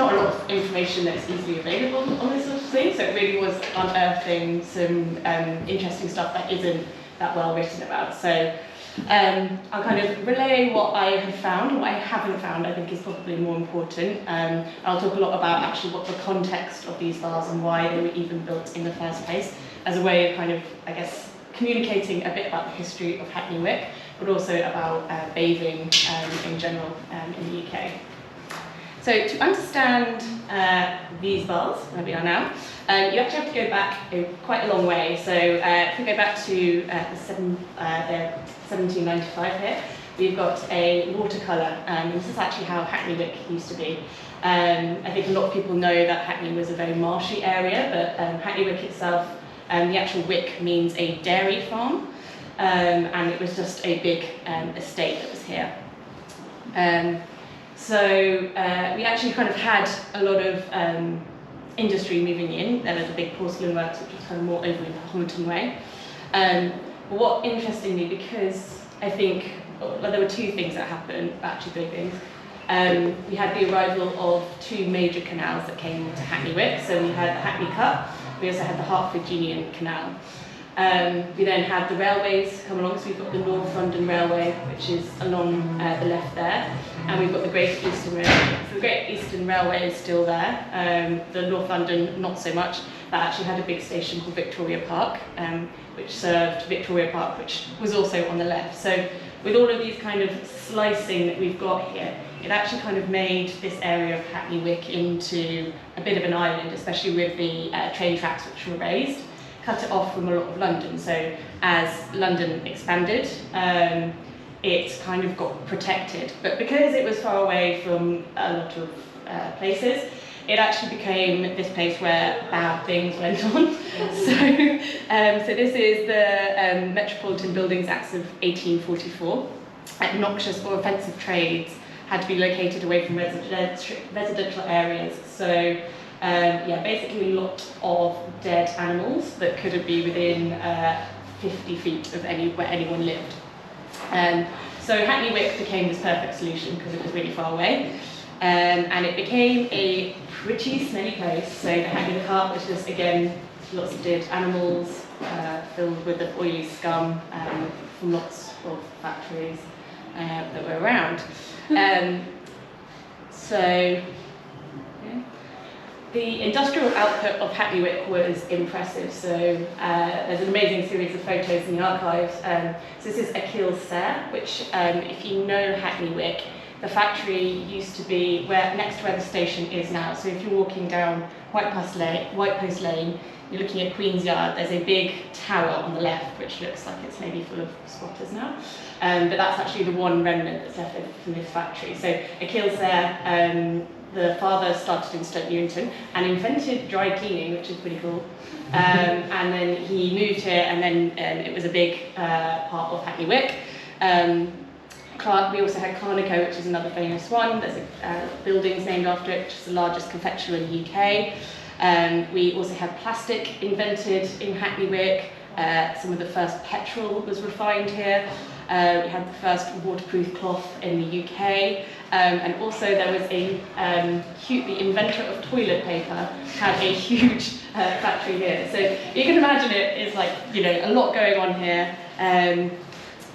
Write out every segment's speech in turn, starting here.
not a lot of information that's easily available on this sort of thing, so it really was unearthing some interesting stuff that isn't that well written about. So I'll kind of relay what I have found, and what I haven't found I think is probably more important. I'll talk a lot about actually what the context of these baths and why they were even built in the first place, as a way of kind of, I guess, communicating a bit about the history of Hackney Wick, but also about bathing in general in the UK. So to understand these baths, where we are now, you actually have to go back quite a long way. So if we go back to 1795 here, we've got a watercolour, and this is actually how Hackney Wick used to be. I think a lot of people know that Hackney was a very marshy area, but Hackney Wick itself, the actual wick means a dairy farm, and it was just a big estate that was here. So we actually kind of had a lot of industry moving in. There was a big porcelain works, which was kind of more over in the Honiton way. But what, interestingly, because I think there were two things that happened, actually big things. We had the arrival of two major canals that came into Hackney Wick. So we had the Hackney Cut, we also had the Hertford Union Canal. We then had the railways come along, so we've got the North London Railway, which is along the left there, and we've got the Great Eastern Railway. So the Great Eastern Railway is still there, the North London not so much. That actually had a big station called Victoria Park, which served Victoria Park, which was also on the left. So with all of these kind of slicing that we've got here, it actually kind of made this area of Hackney Wick into a bit of an island, especially with the train tracks which were raised. Cut it off from a lot of London. So as London expanded, it kind of got protected. But because it was far away from a lot of places, it actually became this place where bad things went on. So this is the Metropolitan Buildings Acts of 1844. Noxious or offensive trades had to be located away from residential areas. So yeah, basically a lot of dead animals that couldn't be within 50 feet of where anyone lived. So Hackney Wick became this perfect solution because it was really far away. And it became a pretty smelly place. So the Hackney Cut was just, again, lots of dead animals filled with the oily scum from lots of factories that were around. The industrial output of Hackney Wick was impressive, so there's an amazing series of photos in the archives. So this is Achilles Serre, which, if you know Hackney Wick, the factory used to be next to where the station is now. So if you're walking down White Post Lane, you're looking at Queen's Yard, there's a big tower on the left, which looks like it's maybe full of squatters now. But that's actually the one remnant that's left from this factory. So Achilles Serre, the father started in Stoke Newington and invented dry cleaning, which is pretty cool. And then he moved here, and then it was a big part of Hackney Wick. We also had Carnico, which is another famous one. There's buildings named after it, which is the largest confectioner in the UK. We also had plastic invented in Hackney Wick. Some of the first petrol was refined here. We had the first waterproof cloth in the UK. And also there was the inventor of toilet paper had a huge factory here. So you can imagine it is like, a lot going on here.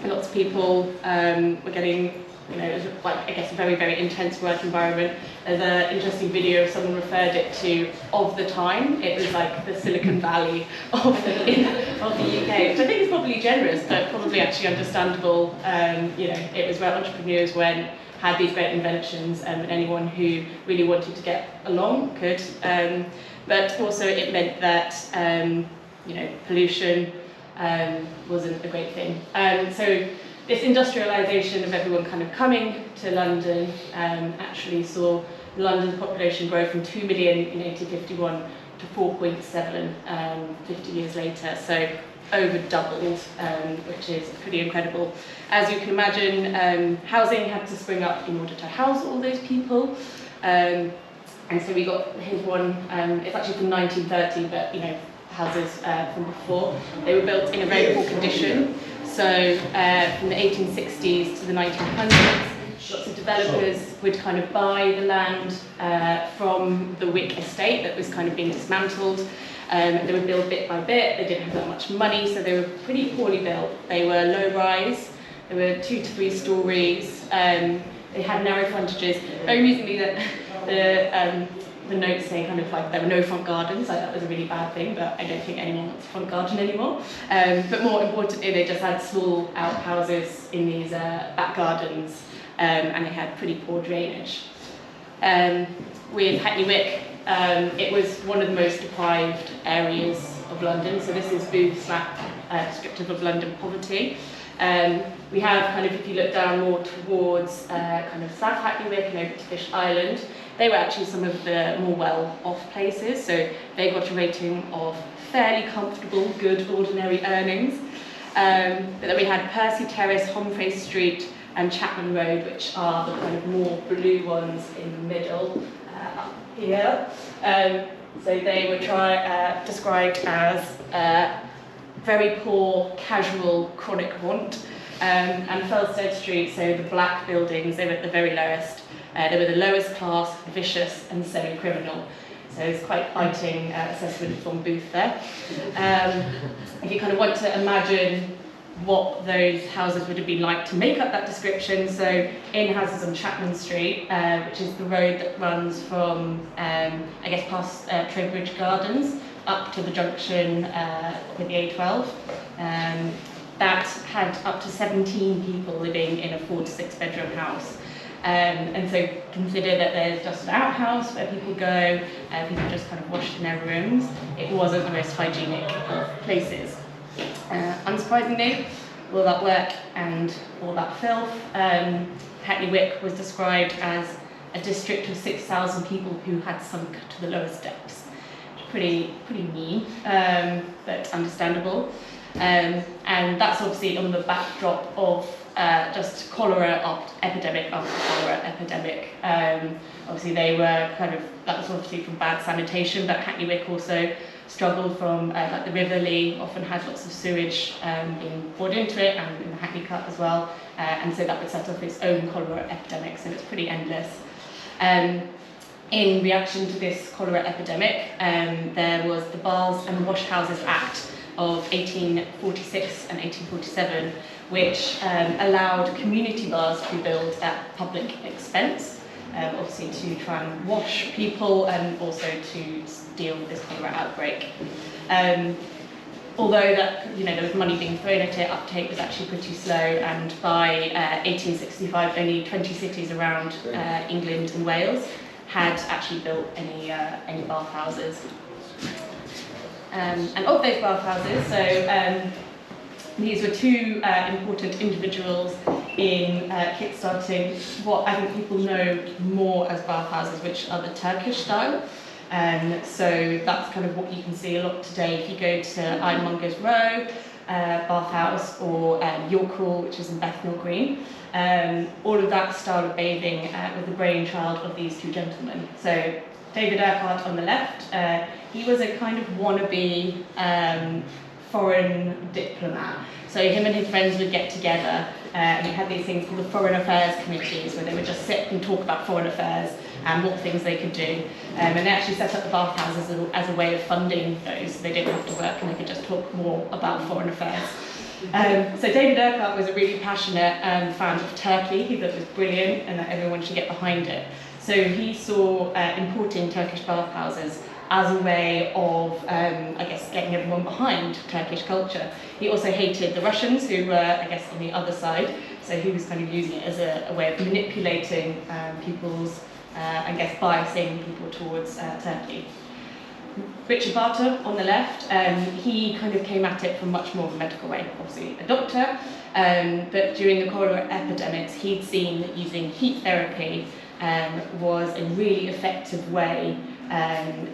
Lots of people were getting, it was like, I guess, a very, very intense work environment. There's an interesting video, someone referred it to, of the time. It was like the Silicon Valley of the UK, which I think is probably generous, but probably actually understandable. It was where entrepreneurs went, had these great inventions, and anyone who really wanted to get along could. But also it meant that, pollution wasn't a great thing. So this industrialisation of everyone kind of coming to London actually saw London's population grow from 2 million in 1851 to 4.7 50 years later. So over doubled, which is pretty incredible. As you can imagine, housing had to spring up in order to house all those people. And so we got, here's one, it's actually from 1930, but houses from before. They were built in a very poor condition. So from the 1860s to the 1900s, lots of developers would kind of buy the land from the Wick estate that was kind of being dismantled. They would build bit by bit. They didn't have that much money, so they were pretty poorly built. They were low-rise. They were 2 to 3 stories. They had narrow frontages. Very amusingly, that the notes say kind of like there were no front gardens. Like that was a really bad thing, but I don't think anyone wants a front garden anymore. But more importantly, they just had small outhouses in these back gardens, and they had pretty poor drainage. With Hackney Wick, it was one of the most deprived areas of London. So this is Booth's map descriptive of London poverty. We have kind of, if you look down more towards kind of South Hackney Wick and over to Fish Island, they were actually some of the more well-off places. So they got a rating of fairly comfortable, good, ordinary earnings. But then we had Percy Terrace, Homfray Street and Chapman Road, which are the kind of more blue ones in the middle up here. So they were described as very poor, casual, chronic want. And Felstead Street, so the black buildings, they were at the very lowest. They were the lowest class, vicious and semi-criminal. So it's quite biting assessment from Booth there. If you kind of want to imagine what those houses would have been like to make up that description, so in houses on Chapman Street, which is the road that runs from, I guess, past Trowbridge Gardens up to the junction with the A12. That had up to 17 people living in a 4 to 6 bedroom house. And so consider that there's just an outhouse where people go, people just kind of washed in their rooms. It wasn't the most hygienic of places. Unsurprisingly, all that work and all that filth, Hackney Wick was described as a district of 6,000 people who had sunk to the lowest depths. Pretty mean, but understandable. And that's obviously on the backdrop of just cholera epidemic after cholera epidemic. Obviously they were that was obviously from bad sanitation, but Hackney Wick also struggled from like the River Lee often had lots of sewage being poured into it, and in the Hackney Cut as well, and so that would set off its own cholera epidemic, so it's pretty endless. In reaction to this cholera epidemic, there was the Baths and Washhouses Act of 1846 and 1847, which allowed community baths to be built at public expense, obviously to try and wash people and also to deal with this cholera outbreak. Although that there was money being thrown at it, uptake was actually pretty slow, and by 1865 only 20 cities around England and Wales had actually built any bathhouses. And of those bathhouses, so these were two important individuals in kickstarting what I think people know more as bathhouses, which are the Turkish style. So that's kind of what you can see a lot today if you go to Ironmonger's Row bathhouse, or York Hall, which is in Bethnal Green. All of that style of bathing was the brainchild of these two gentlemen. So David Urquhart on the left, he was a kind of wannabe foreign diplomat. So him and his friends would get together, and we had these things called the Foreign Affairs Committees, where they would just sit and talk about foreign affairs and what things they could do. And they actually set up the bathhouses as a way of funding those, so they didn't have to work and they could just talk more about foreign affairs. So David Urquhart was a really passionate fan of Turkey. He thought it was brilliant and that everyone should get behind it. So he saw importing Turkish bathhouses as a way of, I guess, getting everyone behind Turkish culture. He also hated the Russians, who were, I guess, on the other side. So he was kind of using it as a way of manipulating people's, I guess, biasing people towards Turkey. Richard Barter on the left, he kind of came at it from much more of a medical way, obviously a doctor, but during the cholera epidemics, he'd seen that using heat therapy was a really effective way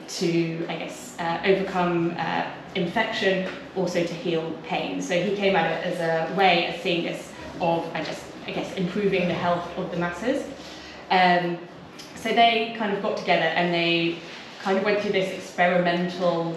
to, I guess, overcome infection, also to heal pain. So he came at it as a way of seeing this of, I guess, improving the health of the masses. So they kind of got together and they kind of went through this experimental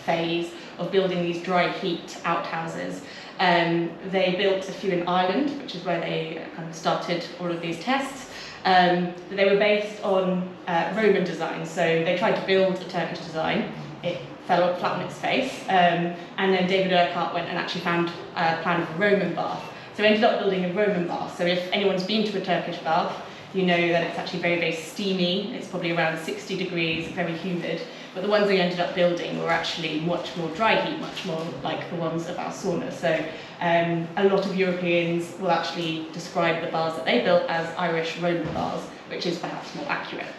phase of building these dry heat outhouses. They built a few in Ireland, which is where they kind of started all of these tests. They were based on Roman design, so they tried to build a Turkish design. It fell flat on its face, and then David Urquhart went and actually found a plan of a Roman bath. So we ended up building a Roman bath. So if anyone's been to a Turkish bath, you know that it's actually very, very steamy. It's probably around 60 degrees, very humid. But the ones we ended up building were actually much more dry heat, much more like the ones of our sauna. So a lot of Europeans will actually describe the baths that they built as Irish Roman baths, which is perhaps more accurate.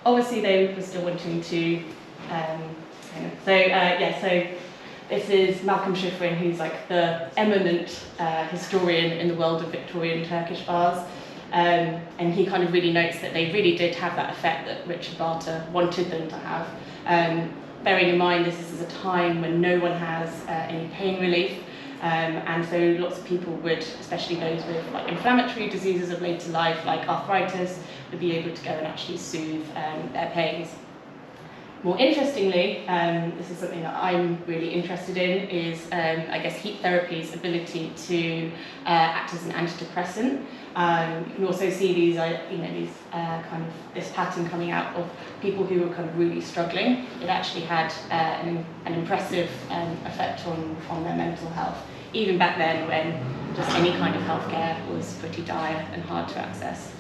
Obviously, they were still wanting to. So this is Malcolm Schifrin, who's like the eminent historian in the world of Victorian Turkish baths. And he kind of really notes that they really did have that effect that Richard Barter wanted them to have. Bearing in mind this is a time when no one has any pain relief, and so lots of people would, especially those with like inflammatory diseases of later life, like arthritis, would be able to go and actually soothe their pains. More interestingly, this is something that I'm really interested in, is I guess heat therapy's ability to act as an antidepressant. You can also see these, this pattern coming out of people who were kind of really struggling. It actually had an impressive effect on their mental health, even back then when just any kind of healthcare was pretty dire and hard to access.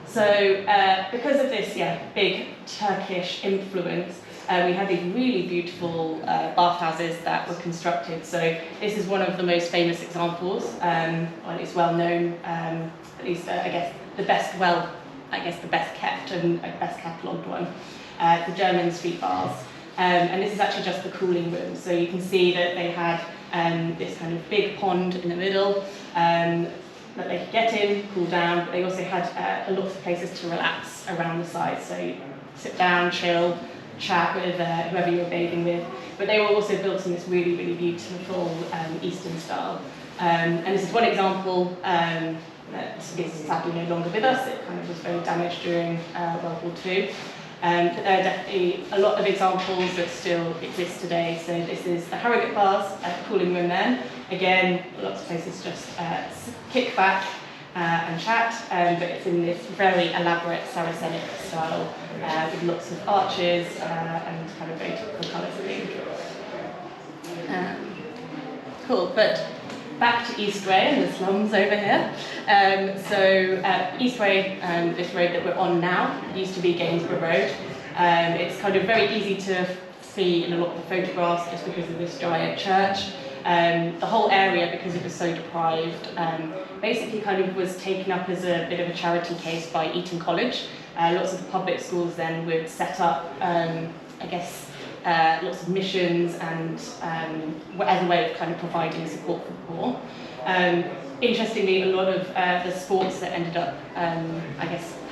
So because of this big Turkish influence, we had these really beautiful bathhouses that were constructed. So this is one of the most famous examples, or at least well known, at least I guess the best kept and best catalogued one, the German street baths. And this is actually just the cooling room. So you can see that they had this kind of big pond in the middle, that they could get in, cool down, but they also had a lot of places to relax around the sides. So you sit down, chill, chat with whoever you're bathing with. But they were also built in this really, really beautiful Eastern style. And this is one example that is sadly no longer with us. It kind of was very damaged during World War II. But there are definitely a lot of examples that still exist today. So this is the Harrogate Baths, cooling room then. Again, lots of places just kick back and chat, but it's in this very elaborate Saracenic style with lots of arches and kind of very typical colours of ink. Cool, but back to Eastway and the slums over here. Eastway, this road that we're on now, used to be Gainsborough Road. It's kind of very easy to see in a lot of the photographs just because of this giant church. The whole area, because it was so deprived, basically kind of was taken up as a bit of a charity case by Eton College. Lots of the public schools then would set up, lots of missions and as a way of kind of providing support for the poor. Interestingly, a lot of the sports that ended up,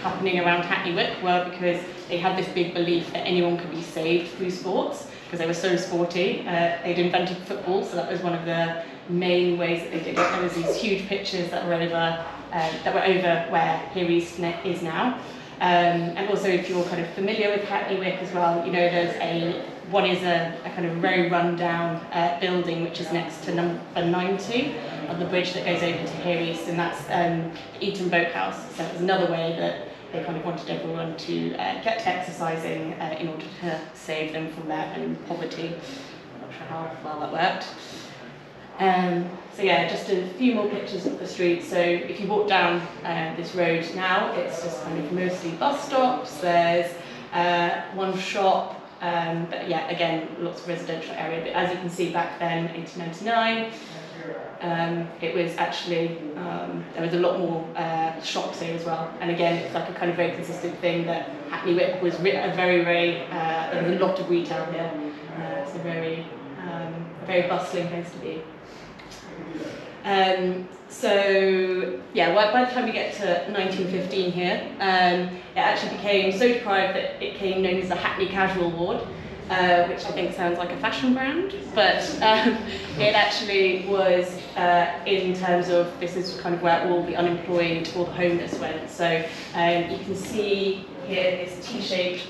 happening around Hackney Wick were because they had this big belief that anyone could be saved through sports, because they were so sporty. They'd invented football, so that was one of the main ways that they did it. There was these huge pitches that were over where Here East is now. And also, if you're kind of familiar with Hackney Wick as well, you know there's one is a kind of very run-down building which is next to number 90 on the bridge that goes over to Here East, and that's Eton Boathouse. So it was another way that they kind of wanted everyone to get to exercising in order to save them from their own poverty. I'm not sure how well that worked. Just a few more pictures of the street. So if you walk down this road now, it's just kind of mostly bus stops. There's one shop, again, lots of residential area. But as you can see back then, 1899, it was actually, there was a lot more shops here as well. And again, it's like a kind of very consistent thing that Hackney Wick was there was a lot of retail here. It's a very bustling place to be. By the time we get to 1915 here, it actually became so deprived that it became known as the Hackney Casual Ward, which I think sounds like a fashion brand, but it actually was in terms of, this is kind of where all the unemployed or the homeless went. So you can see here this T-shaped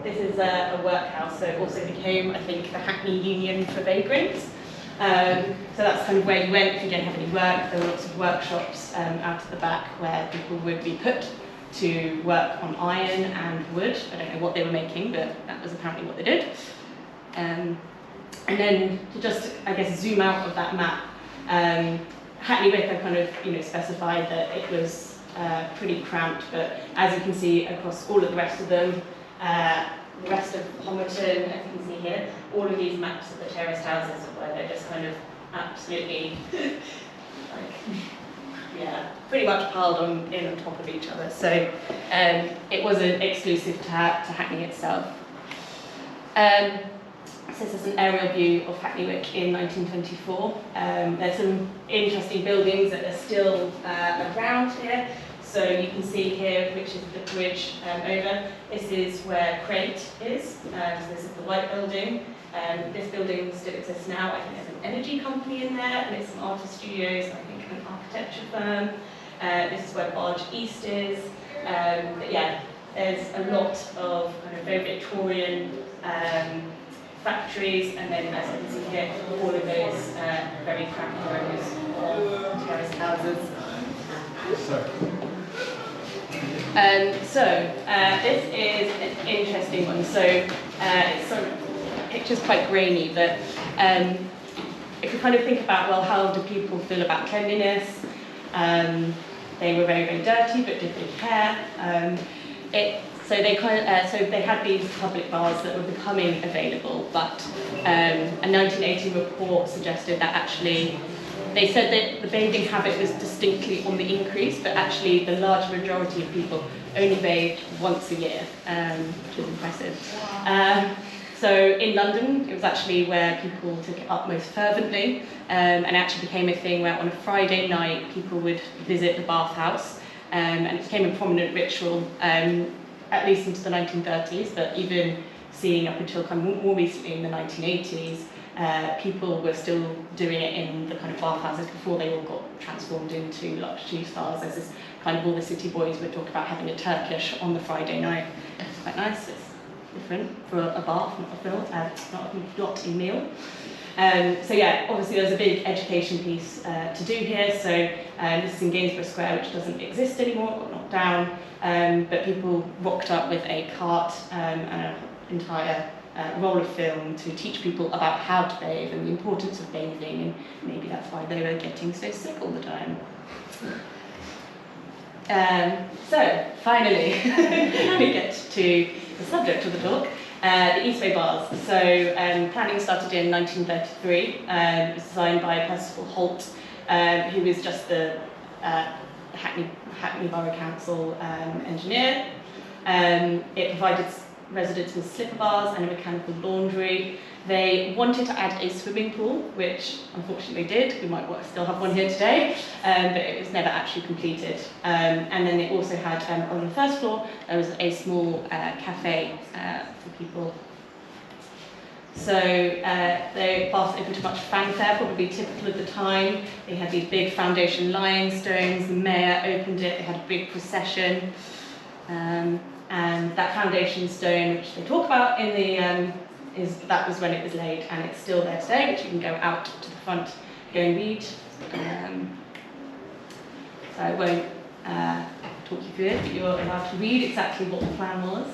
this is a workhouse, so it also became, I think, the Hackney Union for Vagrants. So that's kind of where you went if you didn't have any work. There were lots of workshops out at the back where people would be put to work on iron and wood. I don't know what they were making, but that was apparently what they did. And then to just, I guess, zoom out of that map, Hackney Wick, I kind of, specified that it was pretty cramped, but as you can see across all of the rest of them, the rest of Homerton, as you can see here, all of these maps of the terraced houses where they're just kind of absolutely, pretty much piled in on top of each other. So it wasn't exclusive to Hackney itself. So this is an aerial view of Hackney Wick in 1924. There's some interesting buildings that are still around here. So you can see here, which is the bridge over. This is where Crate is. So this is the white building. This building still exists now. I think there's an energy company in there, and it's some artist studios, I think an architecture firm. This is where Barge East is. But yeah, there's a lot of kind of very Victorian factories, and then as you can see here, all of those very cramped rows of terraced houses. This is an interesting one. So it's sort of, picture's quite grainy, but if you kind of think about, well, how do people feel about cleanliness? They were very, very dirty, but did they care? So they had these public baths that were becoming available, but a 1980 report suggested that actually, they said that the bathing habit was distinctly on the increase, but actually the large majority of people only bathed once a year, which is impressive. Wow. So in London, it was actually where people took it up most fervently, and it actually became a thing where on a Friday night people would visit the bathhouse, and it became a prominent ritual, at least into the 1930s, but even seeing up until kind of more recently in the 1980s, people were still doing it in the kind of bathhouses before they all got transformed into luxe 2-stars. There's this kind of, all the city boys would talk about having a Turkish on the Friday night. It's quite nice. It's different for a bath, not a meal. So yeah, obviously there's a big education piece to do here. So this is in Gainsborough Square, which doesn't exist anymore, got knocked down. But people rocked up with a cart and an entire roll of film to teach people about how to bathe and the importance of bathing, and maybe that's why they were getting so sick all the time. So finally, we get to the subject of the talk, the Eastway Baths. So planning started in 1933. It was designed by Percival Holt, who was just the Hackney Borough Council engineer. It provided residents with slipper bars and a mechanical laundry. They wanted to add a swimming pool, which unfortunately they did. We might still have one here today, but it was never actually completed. And then they also had, on the first floor, there was a small cafe for people. So the baths opened to much fanfare, probably typical of the time. They had these big foundation lionstones. The mayor opened it. They had a big procession. And that foundation stone, which they talk about in the, that was when it was laid, and it's still there today, which you can go out to the front, go and read. So I won't talk you through it, but you're allowed to read exactly what the plan was.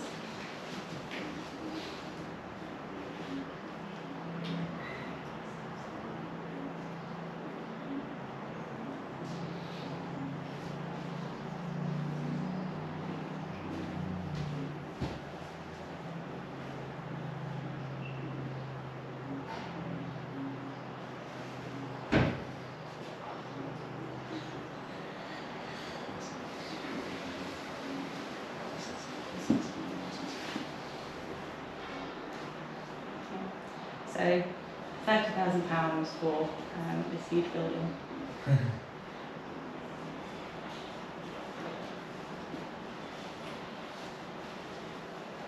So £30,000 for this huge building.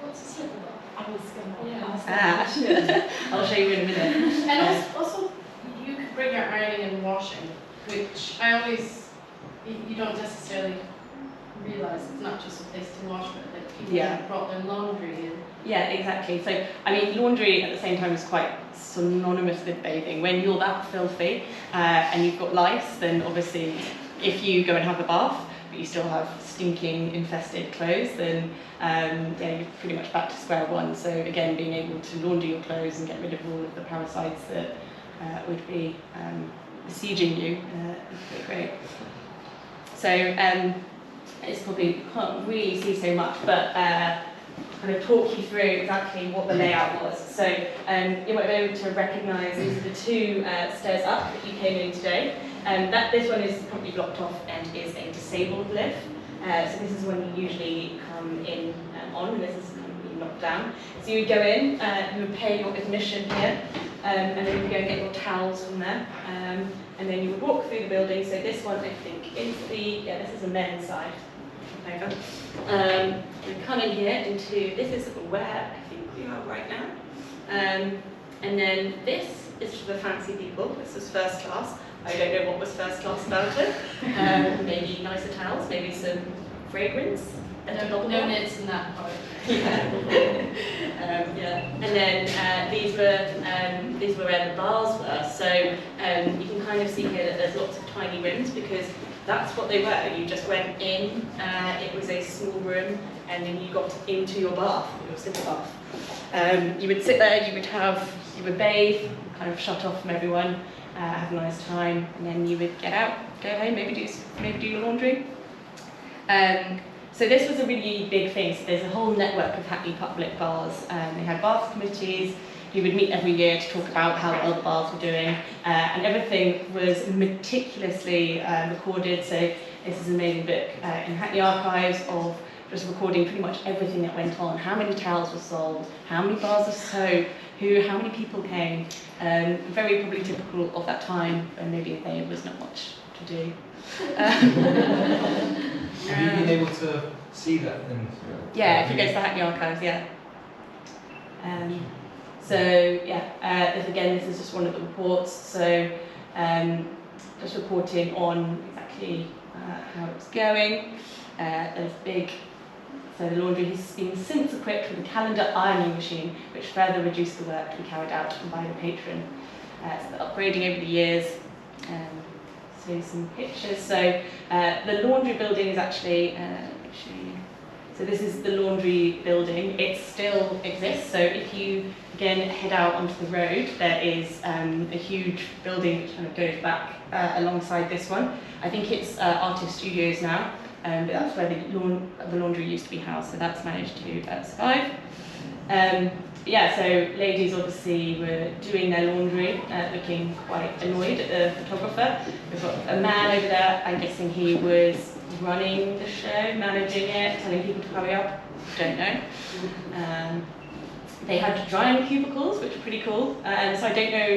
What's a slipper bar? I was going to ask. I'll show you in a minute. And also, you could bring your ironing and washing, which I always, you don't necessarily realise it's not just a place to wash, but that people Yeah. have brought their laundry in. Yeah, exactly. So, I mean, laundry at the same time is quite synonymous with bathing. When you're that filthy and you've got lice, then obviously if you go and have a bath, but you still have stinking, infested clothes, then yeah, you're pretty much back to square one. So again, being able to launder your clothes and get rid of all of the parasites that would be besieging you is pretty great. So it's probably, you can't really see so much, but kind of talk you through exactly what the layout was. So you might be able to recognise these are the two stairs up that you came in today. This one is probably blocked off and is a disabled lift. So this is one you usually come in on, and this is kind of being knocked down. So you would go in, you would pay your admission here, and then you would go and get your towels from there. And then you would walk through the building. So this one, I think, is this is the men's side. Over. We come in here into, this is where I think we are right now. And then this is for the fancy people. This is first class. I don't know what was first class about it. Maybe nicer towels, maybe some fragrance. No nits in that part. Yeah. Yeah. And then these were where the bars were. So you can kind of see here that there's lots of tiny rooms because that's what they were. You just went in, it was a small room, and then you got into your bath, your simple bath. You would sit there, you would bathe, kind of shut off from everyone, have a nice time, and then you would get out, go home, maybe do your laundry. So this was a really big thing. So there's a whole network of Hackney public baths. They had bath committees. You would meet every year to talk about how well the baths were doing, and everything was meticulously recorded. So this is an amazing book in Hackney Archives of just recording pretty much everything that went on, how many towels were sold, how many bars of soap, how many people came. Very probably typical of that time, and maybe there was not much to do. Have you been able to see that then? Yeah, if you go to the Hackney Archives, yeah. So yeah, this is just one of the reports. So just reporting on exactly how it's going. So the laundry has been since equipped with a calendar ironing machine, which further reduced the work to be carried out by the patron. So they're upgrading over the years. So some pictures. So the laundry building is actually, so this is the laundry building. It still exists. So if you again head out onto the road, there is a huge building which kind of goes back alongside this one. I think it's artist studios now, but that's where the laundry used to be housed. So that's managed to survive. Yeah, so ladies obviously were doing their laundry, looking quite annoyed at the photographer. We've got a man over there, I'm guessing he was running the show, managing it, telling people to hurry up, don't know. They had drying cubicles, which were pretty cool. So I don't know,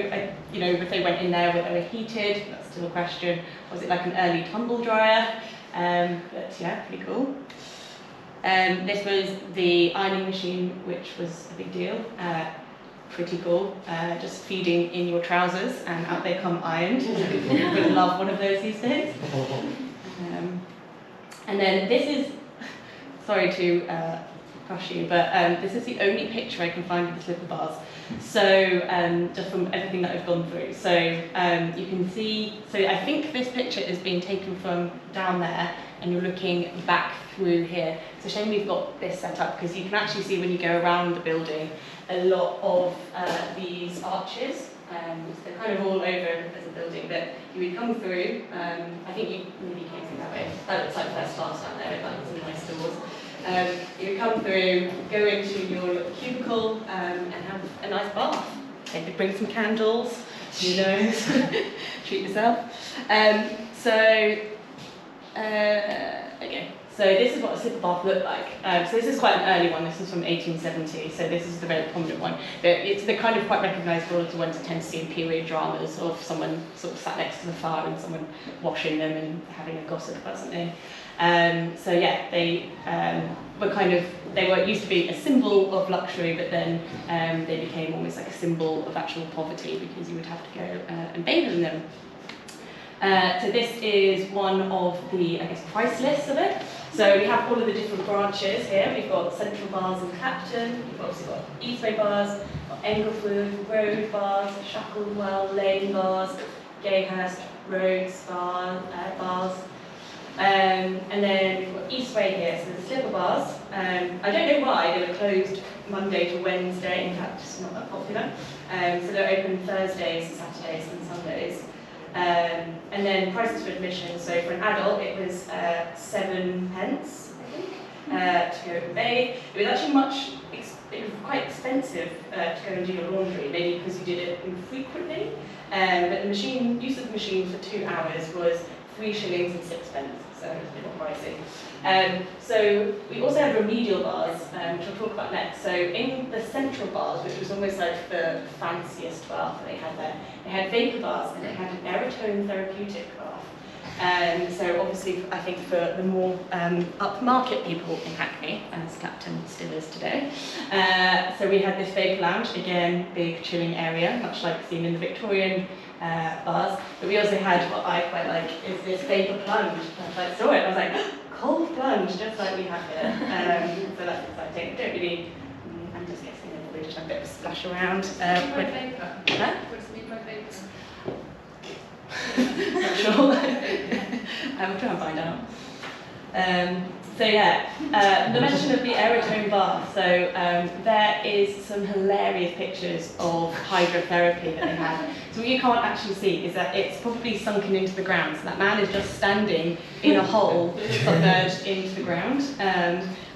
if they went in there whether they were heated, that's still a question. Was it like an early tumble dryer? But yeah, pretty cool. This was the ironing machine, which was a big deal. Pretty cool. Just feeding in your trousers and out they come ironed. Would love one of those these days. And then this is, sorry to crush you, but this is the only picture I can find of the slipper bars. So just from everything that I've gone through. So you can see, so I think this picture is being taken from down there and you're looking back through here. It's a shame we've got this set up because you can actually see when you go around the building a lot of these arches. They're kind of all over as a building, but you would come through, I think you maybe came through that way. That looks like first class down there, like some nice doors. You would come through, go into your little cubicle and have a nice bath. Maybe bring some candles, who knows, treat yourself. Okay, so this is what a slipper bath looked like. So this is quite an early one, this is from 1870, so this is the very prominent one. They're kind of quite recognisable as the ones you tend to see in period dramas of someone sort of sat next to the fire and someone washing them and having a gossip about something. So yeah, they used to be a symbol of luxury, but then they became almost like a symbol of actual poverty because you would have to go and bathe in them. So this is one of the, I guess, price lists of it. So we have all of the different branches here. We've got Central Bars in Clapton, we've obviously got Eastway Bars, Englewood, Road Bars, Shacklewell, Lane Bars, Gayhurst, Rhodes Bars. And then we've got Eastway here, so the slipper bars. I don't know why, they were closed Monday to Wednesday, in fact it's not that popular. So they're open Thursdays, Saturdays and Sundays. And then prices for admission, so for an adult it was 7 pence, I think, to go and bathe. It was actually it was quite expensive to go and do your laundry, maybe because you did it infrequently. But the use of the machine for 2 hours was 3 shillings and 6 pence, so it was a bit more pricey. So we also had remedial bars, which I'll talk about next. So in the central bars, which was almost like the fanciest bath that they had there, they had vapor bars and they had an aerotone therapeutic bath. So obviously, I think for the more upmarket people in Hackney, as Clapton still is today, so we had this vapor lounge, again, big chilling area, much like seen in the Victorian bars. But we also had what I quite like is this vapor plunge. I saw it, I was like, cold plunge, just like we have here. So that's exciting. I don't really, I'm just guessing we just have a bit of a splash around. What does it mean by vapor? Not sure. I will try and find out. So yeah, the mention of the aerotone bath. So there is some hilarious pictures of hydrotherapy that they have. So what you can't actually see is that it's probably sunken into the ground. So that man is just standing in a hole submerged into the ground.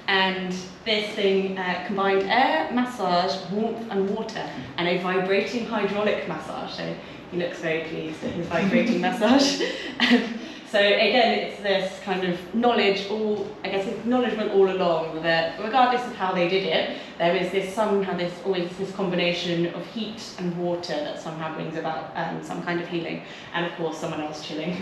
And this thing combined air, massage, warmth and water, and a vibrating hydraulic massage. So he looks very pleased at his vibrating massage. So again, it's this kind of knowledge, acknowledgement all along that regardless of how they did it, there is always this combination of heat and water that somehow brings about some kind of healing, and of course someone else chilling,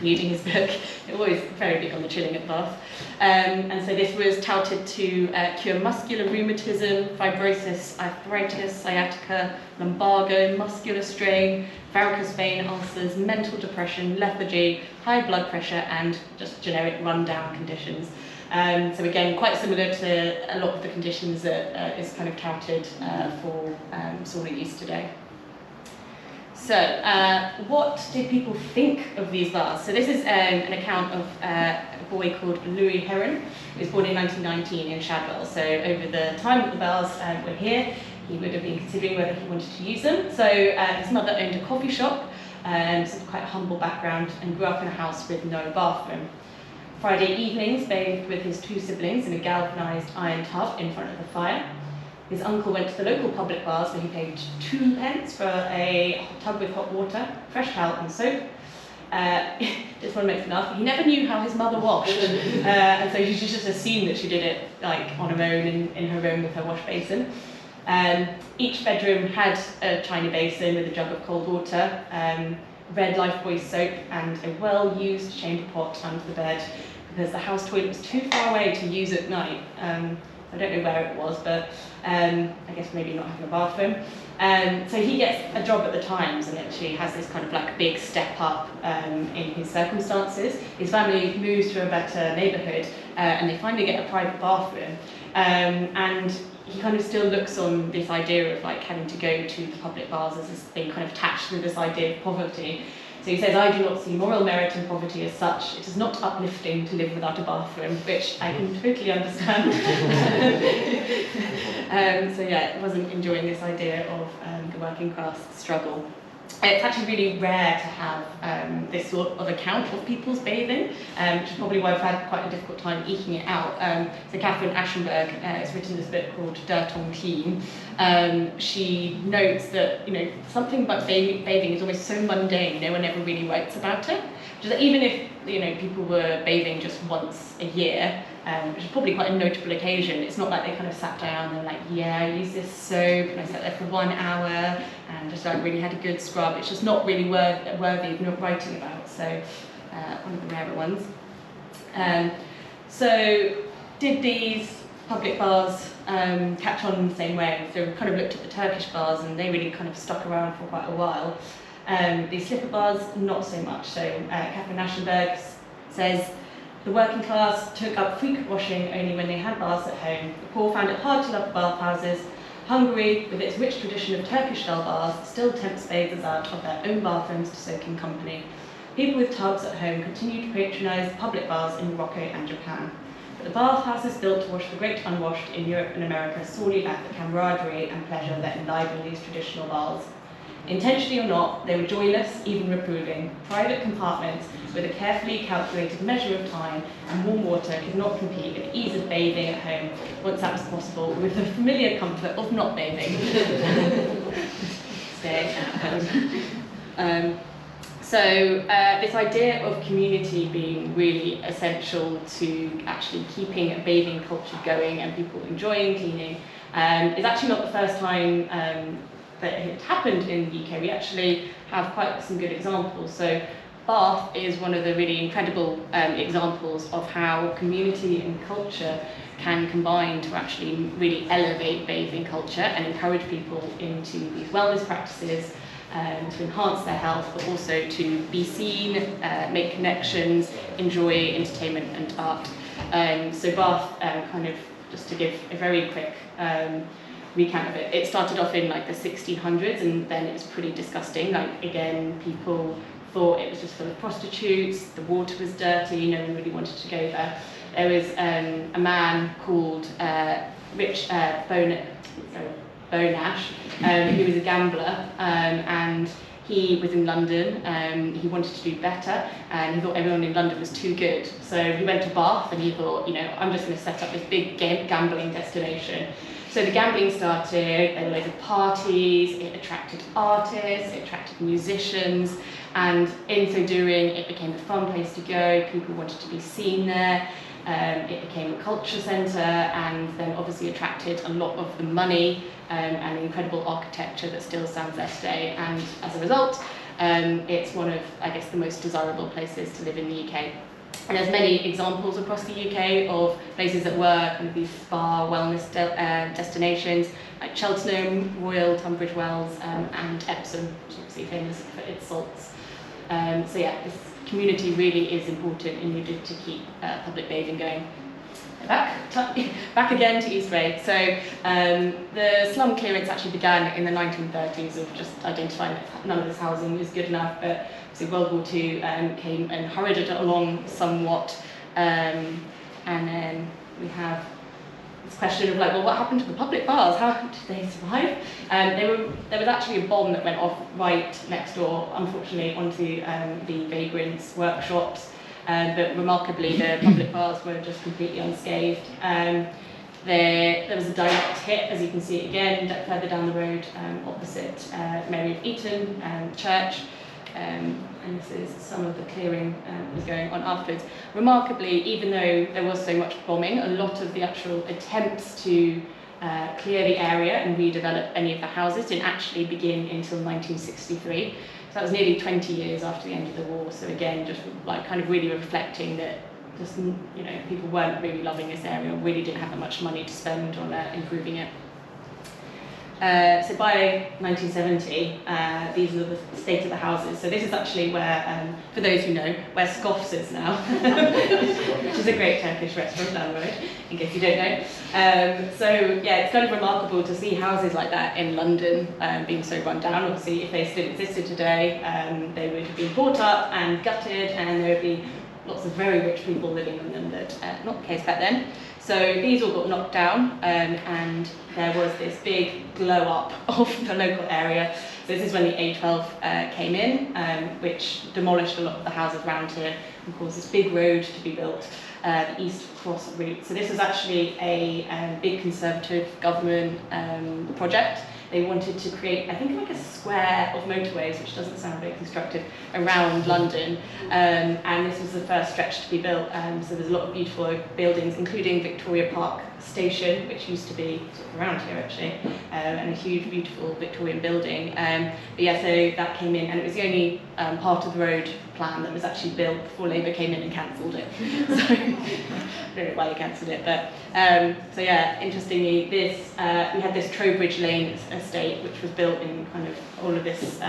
reading his book. They're always very big on the chilling at the bath. And so this was touted to cure muscular rheumatism, fibrosis, arthritis, sciatica, lumbago, muscular strain, varicose vein ulcers, mental depression, lethargy, high blood pressure, and just generic rundown conditions. So again, quite similar to a lot of the conditions that is kind of touted for sauna use today. So, what did people think of these baths? So this is an account of a boy called Louis Heron, who was born in 1919 in Shadwell. So over the time that the baths were here, he would have been considering whether he wanted to use them. So his mother owned a coffee shop, sort of quite a humble background, and grew up in a house with no bathroom. Friday evenings bathed with his 2 siblings in a galvanised iron tub in front of the fire. His uncle went to the local public baths where he paid 2 pence for a tub with hot water, fresh towel and soap. This one makes me laugh. He never knew how his mother washed, and so he just assumed that she did it like on her own in her room with her wash basin. Each bedroom had a china basin with a jug of cold water, red Lifebuoy soap, and a well-used chamber pot under the bed because the house toilet was too far away to use at night. I don't know where it was, but I guess maybe not having a bathroom. So he gets a job at the Times and actually has this kind of like big step up in his circumstances. His family moves to a better neighbourhood and they finally get a private bathroom. And he kind of still looks on this idea of like having to go to the public baths as this thing kind of attached to this idea of poverty. So he says, I do not see moral merit in poverty as such. It is not uplifting to live without a bathroom, which I can totally understand. So yeah, wasn't enjoying this idea of the working class struggle. It's actually really rare to have this sort of account of people's bathing, which is probably why I've had quite a difficult time eking it out. So Catherine Aschenberg has written this book called Dirt on Clean. She notes that something about bathing is always so mundane, no one ever really writes about it. Just even if people were bathing just once a year, which is probably quite a notable occasion, it's not like they kind of sat down and they're like, yeah, I use this soap and I sat there for 1 hour and just like really had a good scrub. It's just not really worthy of not writing about. So one of the rarer ones. So did these public baths catch on the same way? So we kind of looked at the Turkish baths and they really kind of stuck around for quite a while. These slipper bars, not so much. So Catherine Aschenberg says, the working class took up frequent washing only when they had baths at home. The poor found it hard to love bathhouses. Hungary, with its rich tradition of Turkish-style baths, still tempts bathers out of their own bathrooms to soak in company. People with tubs at home continue to patronise public baths in Morocco and Japan. But the bathhouses built to wash the great unwashed in Europe and America sorely lack the camaraderie and pleasure that enliven these traditional baths. Intentionally or not, they were joyless, even reproving. Private compartments with a carefully calculated measure of time and warm water could not compete with the ease of bathing at home, once that was possible, with the familiar comfort of not bathing. Staying at home. So this idea of community being really essential to actually keeping a bathing culture going and people enjoying cleaning is actually not the first time that it happened in the UK. We actually have quite some good examples. So Bath is one of the really incredible examples of how community and culture can combine to actually really elevate bathing culture and encourage people into these wellness practices to enhance their health, but also to be seen, make connections, enjoy entertainment and art. So Bath, kind of just to give a very quick recount of it, it started off in like the 1600s, and then it was pretty disgusting. Like, again, people thought it was just full of prostitutes, the water was dirty, no one really wanted to go there. There was a man called Bonash, who was a gambler, and he was in London. He wanted to do better, and he thought everyone in London was too good. So he went to Bath, and he thought, you know, I'm just going to set up this big gambling destination. So the gambling started, there were loads of parties, it attracted artists, it attracted musicians, and in so doing, it became a fun place to go. People wanted to be seen there. It became a culture centre, and then obviously attracted a lot of the money and incredible architecture that still stands there today. And as a result, it's one of, I guess, the most desirable places to live in the UK. And there's many examples across the UK of places that were kind of these spa wellness destinations, like Cheltenham, Royal, Tunbridge Wells, and Epsom, which is obviously famous for its salts. So yeah, this community really is important and needed to keep public bathing going. Back again to Eastway. So the slum clearance actually began in the 1930s of just identifying that none of this housing was good enough, but so World War II came and hurried it along somewhat, and then we have this question of like, well, what happened to the public baths? How did they survive? There was actually a bomb that went off right next door, unfortunately, onto the vagrants' workshops, but remarkably, the public baths were just completely unscathed. There was a direct hit, as you can see again, further down the road, opposite Mary of Eton Church. And this is some of the clearing that was going on afterwards. Remarkably, even though there was so much bombing, a lot of the actual attempts to clear the area and redevelop any of the houses didn't actually begin until 1963. So that was nearly 20 years after the end of the war. So again, just like kind of really reflecting that just, you know, people weren't really loving this area, really didn't have that much money to spend on improving it. So by 1970, these are the state of the houses. So this is actually where, for those who know, where Scoffs is now, which is a great Turkish restaurant down the road, in case you don't know. So yeah, it's kind of remarkable to see houses like that in London being so run down. Obviously, if they still existed today, they would have been bought up and gutted, and there would be lots of very rich people living in them, but not the case back then. So these all got knocked down, and there was this big glow up of the local area. So this is when the A12 came in, which demolished a lot of the houses around here and caused this big road to be built, the East Cross route. So this was actually a big Conservative government project. They wanted to create, I think, like a square of motorways, which doesn't sound very constructive, around London. And this was the first stretch to be built. So there's a lot of beautiful buildings, including Victoria Park Station, which used to be sort of around here, actually, and a huge, beautiful Victorian building. But yeah, so that came in, and it was the only part of the road plan that was actually built before Labour came in and cancelled it. So I don't know why they cancelled it, but so yeah, interestingly, this we had this Trowbridge Lane estate, which was built in kind of all of this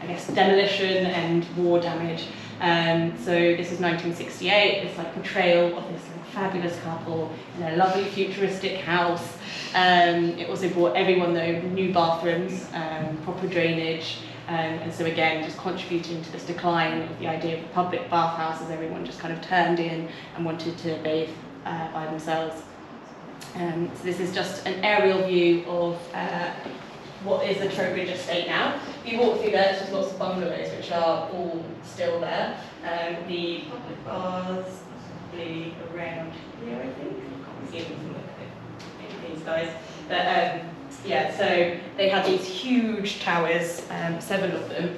I guess, demolition and war damage. So this is 1968, this like portrayal of this like, fabulous couple in a lovely futuristic house. It also brought everyone though new bathrooms, proper drainage, and so again just contributing to this decline of the idea of the public bathhouse as everyone just kind of turned in and wanted to bathe by themselves. So this is just an aerial view of what is the Trowbridge estate now. If you walk through there, there's just lots of bungalows which are all still there. The public baths probably around here, I think. I can't see them from these guys. But yeah, so they had these huge towers, 7 of them.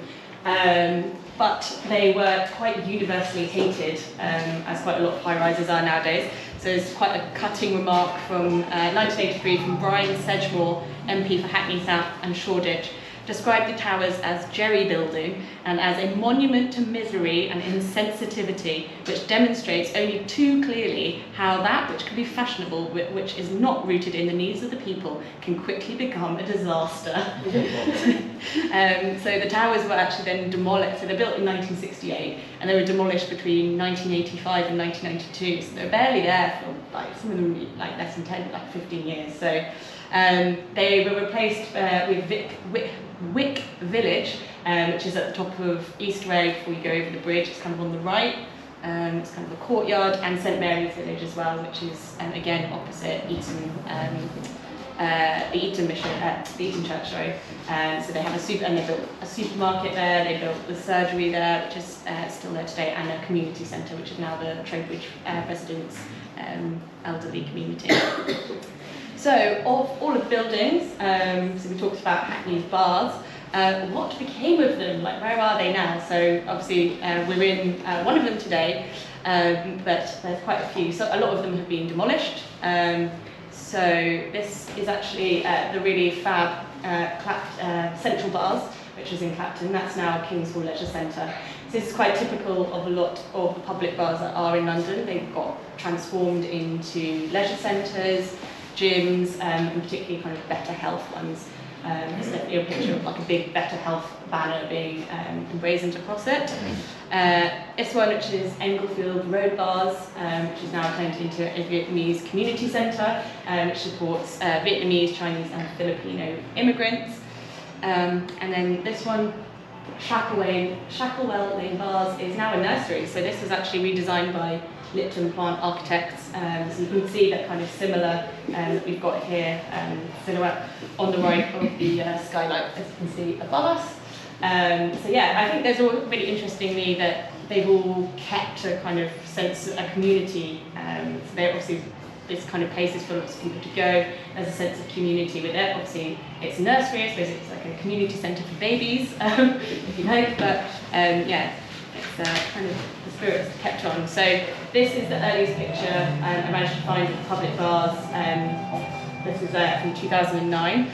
But they were quite universally hated, as quite a lot of high-rises are nowadays. So it's quite a cutting remark from 1983 from Brian Sedgemore, MP for Hackney South and Shoreditch, described the towers as jerry-building and as a monument to misery and insensitivity, which demonstrates only too clearly how that which can be fashionable, which is not rooted in the needs of the people, can quickly become a disaster. So the towers were actually then demolished. So they were built in 1968, and they were demolished between 1985 and 1992. So they were barely there for like some of them like less than 10, like 15 years. So they were replaced with Wick Village, which is at the top of Eastway before you go over the bridge. It's kind of on the right. It's kind of a courtyard, and St Mary's Village as well, which is again opposite Eton, the Eton Mission, the Eton Church. Sorry. So they have and they built a supermarket there. They built the surgery there, which is still there today, and a community centre, which is now the Trowbridge residents' elderly community. So, of all of the buildings, so we talked about Hackney's baths, what became of them? Like, where are they now? So, obviously, we're in one of them today, but there's quite a few. So, a lot of them have been demolished. So, this is actually the really fab Central Baths, which is in Clapton. That's now King's Hall Leisure Centre. So this is quite typical of a lot of the public baths that are in London. They've got transformed into leisure centres, gyms, and particularly kind of better health ones. There's definitely a picture of like a big better health banner being emblazoned across it. This one, which is Englefield Road Baths, which is now turned into a Vietnamese community centre, which supports Vietnamese, Chinese and Filipino immigrants. And then this one, Shacklewell Lane Baths, is now a nursery. So this was actually redesigned by Lipton Plant Architects, so you can see that kind of similar that we've got here, silhouette on the right of the skylight, as you can see above us. So yeah, I think there's all really interestingly that they've all kept a kind of sense of a community. So they're obviously this kind of place is for lots of people to go. There's a sense of community with it. Obviously, it's a nursery. I suppose it's like a community centre for babies, if you like. But yeah. It's kind of the spirit that's kept on. So this is the earliest picture I managed to find of the public baths. This is from 2009.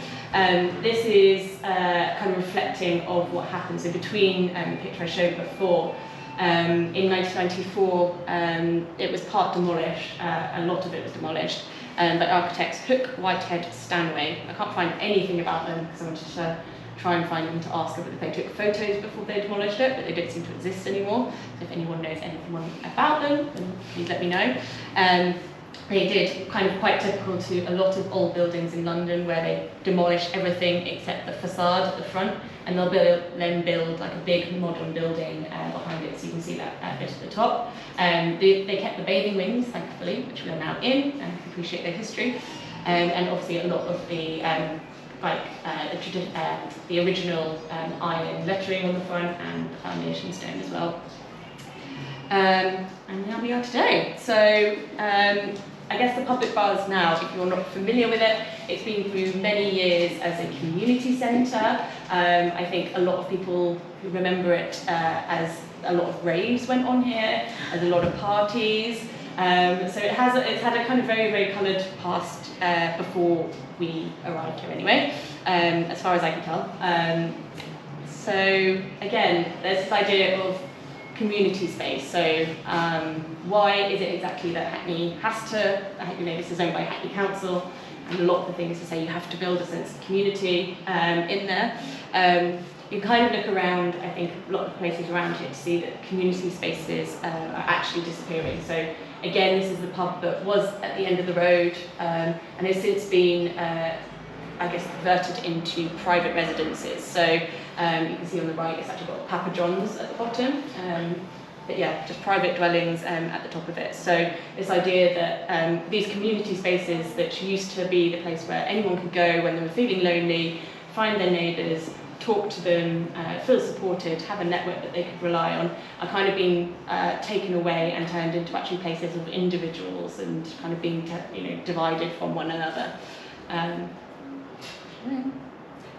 This is kind of reflecting of what happened. So between the picture I showed before, in 1994, it was part demolished. A lot of it was demolished by architects Hook, Whitehead, Stanway. I can't find anything about them because I wanted to try and find them to ask them if they took photos before they demolished it, but they don't seem to exist anymore. So if anyone knows anything about them, then please let me know. They did kind of quite typical to a lot of old buildings in London where they demolish everything except the facade at the front, and they'll then build like a big modern building behind it, so you can see that bit at the top. They kept the bathing wings, thankfully, which we are now in, and appreciate their history. And obviously a lot of the the original iron lettering on the front and the foundation stone as well. And now we are today. So I guess the public baths now, if you're not familiar with it, it's been through many years as a community centre. I think a lot of people remember it as a lot of raves went on here, as a lot of parties. So it's had a kind of very, very coloured past before we arrived here anyway, as far as I can tell. So again, there's this idea of community space. So why is it exactly that Hackney has to, this is owned by Hackney Council, and a lot of the things to say you have to build a sense of community in there. You kind of look around, I think, a lot of places around here to see that community spaces are actually disappearing. So again, this is the pub that was at the end of the road and has since been, I guess, converted into private residences. So you can see on the right, it's actually got Papa John's at the bottom. But yeah, just private dwellings at the top of it. So this idea that these community spaces that used to be the place where anyone could go when they were feeling lonely, find their neighbours, talk to them, feel supported, have a network that they could rely on, are kind of being taken away and turned into actually places of individuals and kind of being, divided from one another.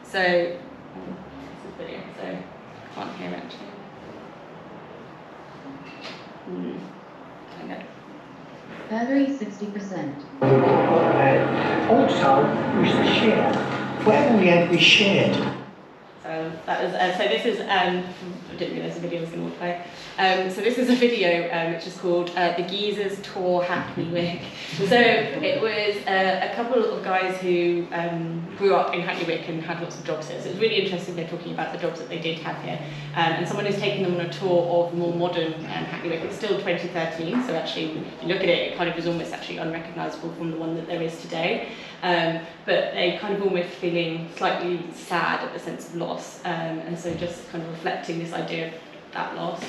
So, this is video, so I can't hear it actually. Battery 60%. Also, we used to share. Whatever we had, we shared. So that was, so this is, I didn't realise the video was going to play. So this is a video which is called The Geezers Tour Hackney Wick. So it was a couple of guys who grew up in Hackney Wick and had lots of jobs here. So it's really interesting they're talking about the jobs that they did have here. And someone who's taking them on a tour of more modern Hackney Wick. It's still 2013, so actually when you look at it, it kind of is almost actually unrecognisable from the one that there is today. But they kind of almost feeling slightly sad at the sense of loss, and so just kind of reflecting this idea of that loss.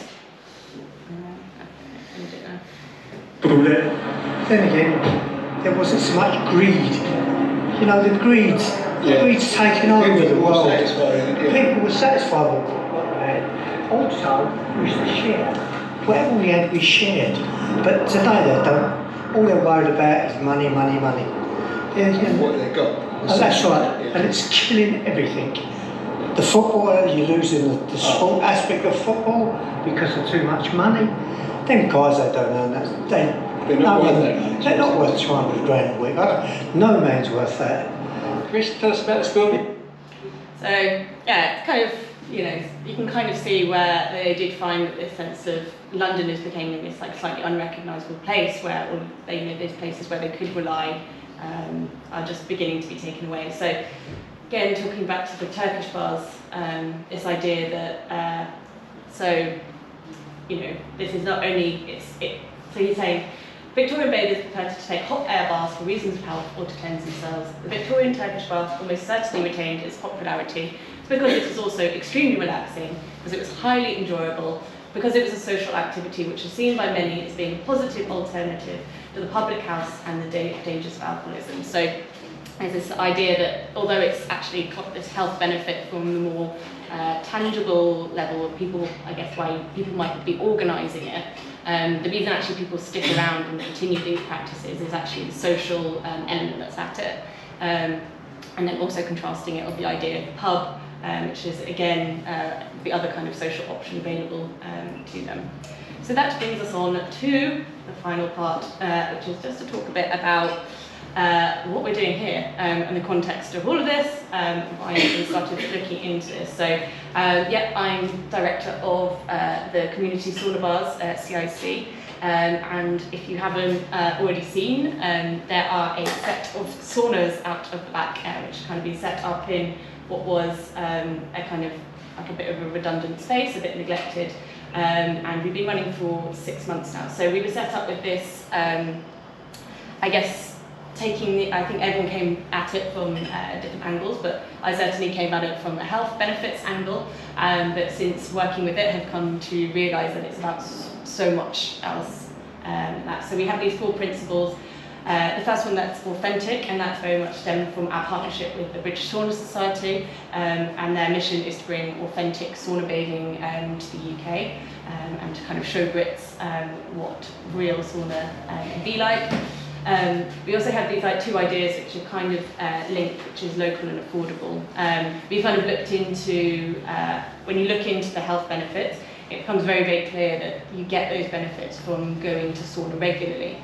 Then again, there wasn't so much greed. You know, the greed's taken over the world. People were satisfied with what they had. Also, we used to share. Whatever we had, we shared. But today they don't. All they're worried about is money, money, money. What they got. That's right, and it's killing everything. The footballer, you're losing the sport aspect of football because of too much money. Them guys, they don't earn that. They're not worth 200 grand a week. No man's worth that. Chris, tell us about this film. So yeah, it's kind of, you can kind of see where they did find this sense of London is becoming this like slightly unrecognisable place where all those places where they could rely are just beginning to be taken away. So again, talking back to the Turkish bars, this idea that this is not only so he's saying Victorian bathers prefer to take hot air baths for reasons of health or to cleanse themselves. The Victorian Turkish bath almost certainly retained its popularity because it was also extremely relaxing, because it was highly enjoyable, because it was a social activity which is seen by many as being a positive alternative to the public house and the dangers of alcoholism. So there's this idea that although it's actually got this health benefit from the more tangible level of people, I guess why people might be organising it, the reason actually people stick around and continue these practices is actually the social element that's at it. And then also contrasting it with the idea of the pub, which is again the other kind of social option available to them. So that brings us on to the final part, which is just to talk a bit about what we're doing here and the context of all of this, why we started looking into this. So I'm director of the Community Sauna Baths CIC, and if you haven't already seen, there are a set of saunas out of the back, which kind of been set up in what was a kind of like a bit of a redundant space, a bit neglected, and we've been running for 6 months now. So we were set up with this, I guess, I think everyone came at it from different angles, but I certainly came at it from a health benefits angle, but since working with it, have come to realise that it's about so much else than that. So we have these 4 principles. The first one, that's authentic, and that's very much stemmed from our partnership with the British Sauna Society, and their mission is to bring authentic sauna bathing to the UK, and to kind of show Brits what real sauna can be like. We also have these 2 ideas which are kind of linked, which is local and affordable. We've kind of looked into, when you look into the health benefits, it becomes very, very clear that you get those benefits from going to sauna regularly.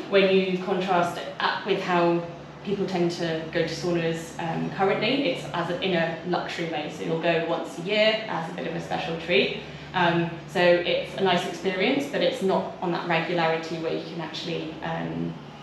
When you contrast it with how people tend to go to saunas currently, it's in a luxury way, so you'll go once a year as a bit of a special treat. So it's a nice experience, but it's not on that regularity where you can actually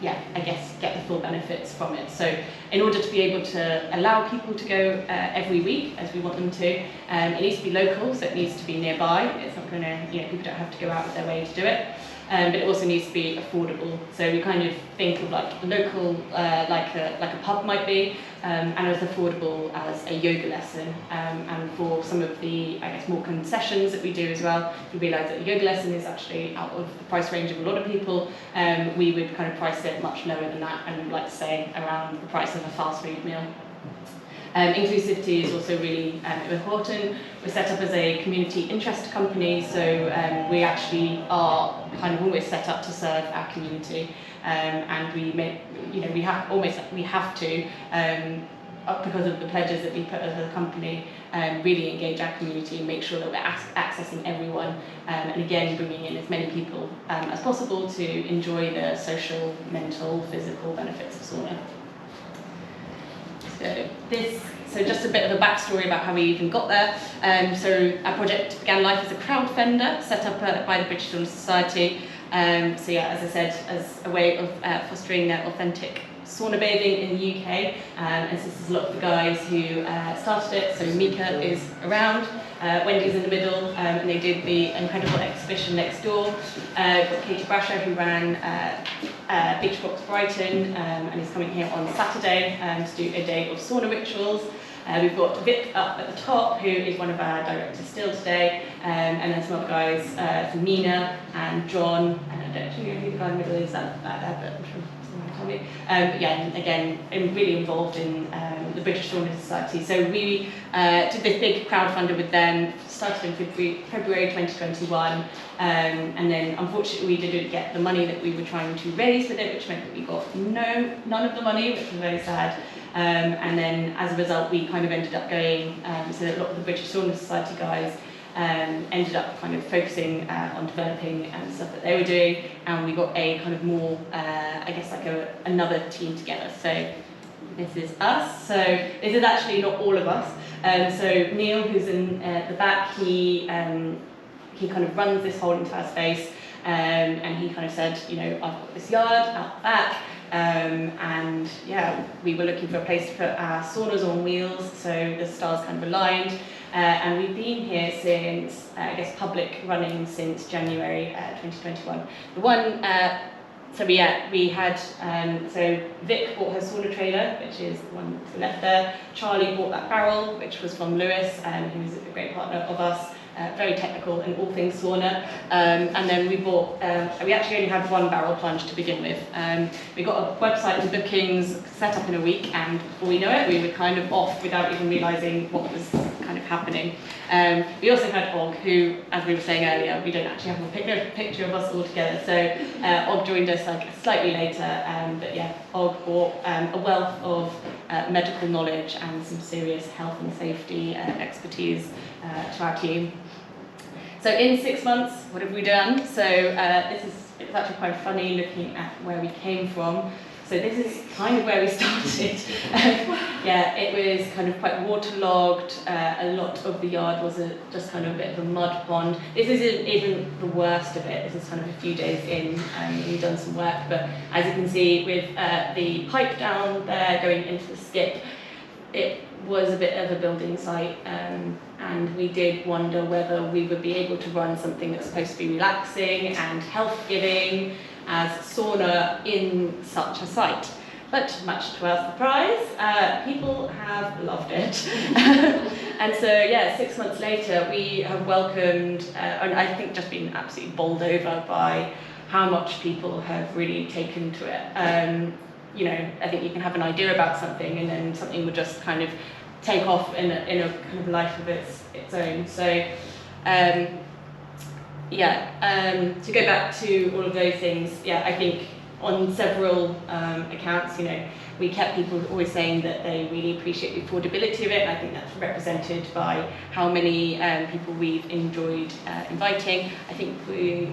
I guess get the full benefits from it. So in order to be able to allow people to go every week, as we want them to, it needs to be local, so it needs to be nearby. It's not going to, people don't have to go out of their way to do it. But it also needs to be affordable. So we kind of think of like local, like a pub might be, and as affordable as a yoga lesson. And for some of the, I guess, more concessions that we do as well, we realise that a yoga lesson is actually out of the price range of a lot of people. We would kind of price it much lower than that, and we'd like to say around the price of a fast food meal. Inclusivity is also really important. We're set up as a community interest company, so we actually are kind of always set up to serve our community, and we make, we have to, because of the pledges that we put as a company, really engage our community and make sure that we're accessing everyone, and again bringing in as many people as possible to enjoy the social, mental, physical benefits of sauna. So just a bit of a backstory about how we even got there. So our project began life as a crowdfunder set up by the British Sauna Society. So yeah, as I said, as a way of fostering authentic sauna bathing in the UK. And so this is a lot of the guys who started it. So Mika is around, Wendy's in the middle, and they did the incredible exhibition next door. We've got Katie Brasher, who ran Beach Box Brighton, and he's coming here on Saturday to do a day of sauna rituals. We've got Vic up at the top, who is one of our directors still today, and then some other guys, from Nina and John, and I don't actually know who the guy in the middle is, that but I'm sure someone will tell me. And again, I'm really involved in the British Sauna Society. So we did this big crowdfunder with them, started in February 2021, and then unfortunately we didn't get the money that we were trying to raise with it, which meant that we got none of the money, which was very sad. And then as a result we kind of ended up going, so that a lot of the British Sauna Society guys ended up kind of focusing on developing stuff that they were doing, and we got a kind of more, I guess like another team together. So this is us. So this is actually not all of us. So Neil, who's in the back, he kind of runs this whole entire space, and he kind of said, I've got this yard out back, and yeah, we were looking for a place to put our saunas on wheels, so the stars kind of aligned, and we've been here since, I guess, public running since January 2021. The one, so we had, so Vic bought her sauna trailer, which is the one to the left there. Charlie bought that barrel, which was from Lewis, who's a great partner of us. Very technical in all things sauna, and then we bought, we actually only had one barrel plunge to begin with. We got a website and bookings set up in a week, and before we know it, we were kind of off without even realising what was kind of happening. We also had Og, who, as we were saying earlier, we don't actually have a picture of us all together, so Og joined us like slightly later, but yeah, Og brought a wealth of medical knowledge and some serious health and safety expertise to our team. So in 6 months, what have we done? So it's actually quite funny looking at where we came from. So this is kind of where we started. Yeah, it was kind of quite waterlogged. A lot of the yard was just kind of a bit of a mud pond. This isn't even the worst of it. This is kind of a few days in, and we've done some work. But as you can see, with the pipe down there going into the skip, it was a bit of a building site, and we did wonder whether we would be able to run something that's supposed to be relaxing and health-giving as sauna in such a site. But much to our surprise, people have loved it. And so, yeah, 6 months later, we have welcomed, and I think just been absolutely bowled over by how much people have really taken to it. I think you can have an idea about something, and then something would just kind of take off in a kind of life of its own. So, to go back to all of those things, yeah, I think on several accounts, we kept people always saying that they really appreciate the affordability of it, and I think that's represented by how many people we've enjoyed inviting. I think we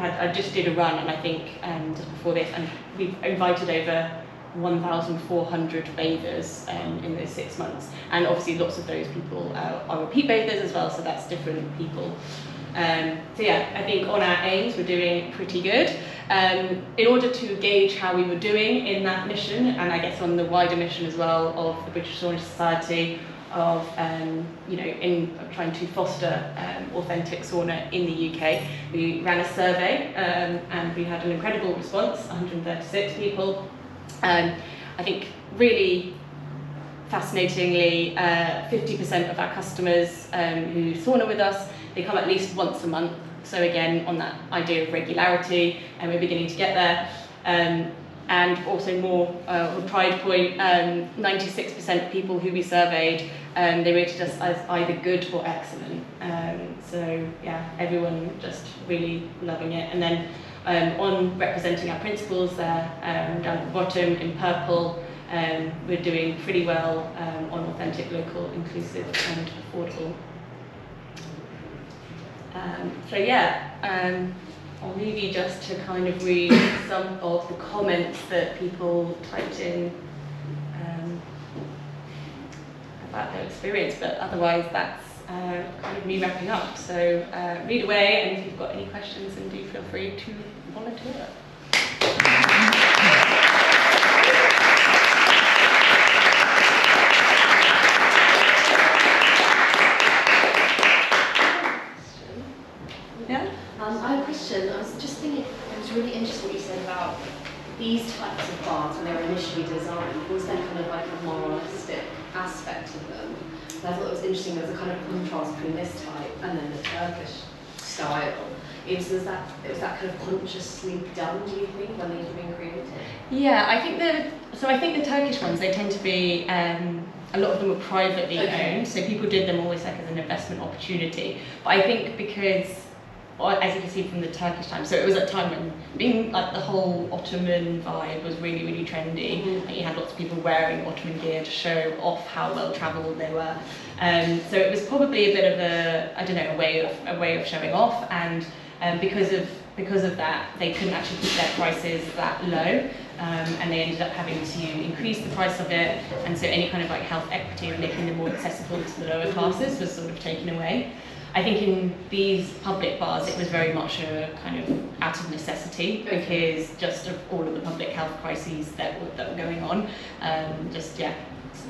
I just did a run, and I think just before this, and we've invited over 1,400 bathers in those 6 months, and obviously lots of those people are repeat bathers as well, so that's different people. So yeah, I think on our aims we're doing pretty good. in order to gauge how we were doing in that mission, and I guess on the wider mission as well of the British Sauna Society, of in trying to foster authentic sauna in the UK, we ran a survey and we had an incredible response, 136 people. I think really fascinatingly, 50% of our customers who sauna with us, they come at least once a month. So again, on that idea of regularity, and we're beginning to get there. And also more pride point, 96% of people who we surveyed, they rated us as either good or excellent. So yeah, everyone just really loving it. And then on representing our principles there, down at the bottom in purple, we're doing pretty well on authentic, local, inclusive and affordable. So yeah, I'll leave you just to kind of read some of the comments that people typed in about their experience, but otherwise that's kind of me wrapping up. So read away, and if you've got any questions, then do feel free to volunteer. Yeah? I have a question. I was just thinking, it was really interesting what you said about these types of baths when they were initially designed. Was then kind of like a moralistic aspect of them. And I thought it was interesting. There was a kind of contrast between this type and then the Turkish style. It was that kind of consciously done, do you think, when these were being created? Yeah, I think the Turkish ones, they tend to be a lot of them were privately owned, so people did them always like as an investment opportunity. But I think because, as you can see from the Turkish time, so it was at a time when being like the whole Ottoman vibe was really, really trendy. Mm-hmm. And you had lots of people wearing Ottoman gear to show off how well travelled they were. So it was probably a bit of a way of showing off, and because of that, they couldn't actually keep their prices that low. And they ended up having to increase the price of it, and so any kind of like health equity of making them more accessible to the lower classes was sort of taken away. I think in these public bars it was very much a kind of out of necessity, because just of all of the public health crises that were going on,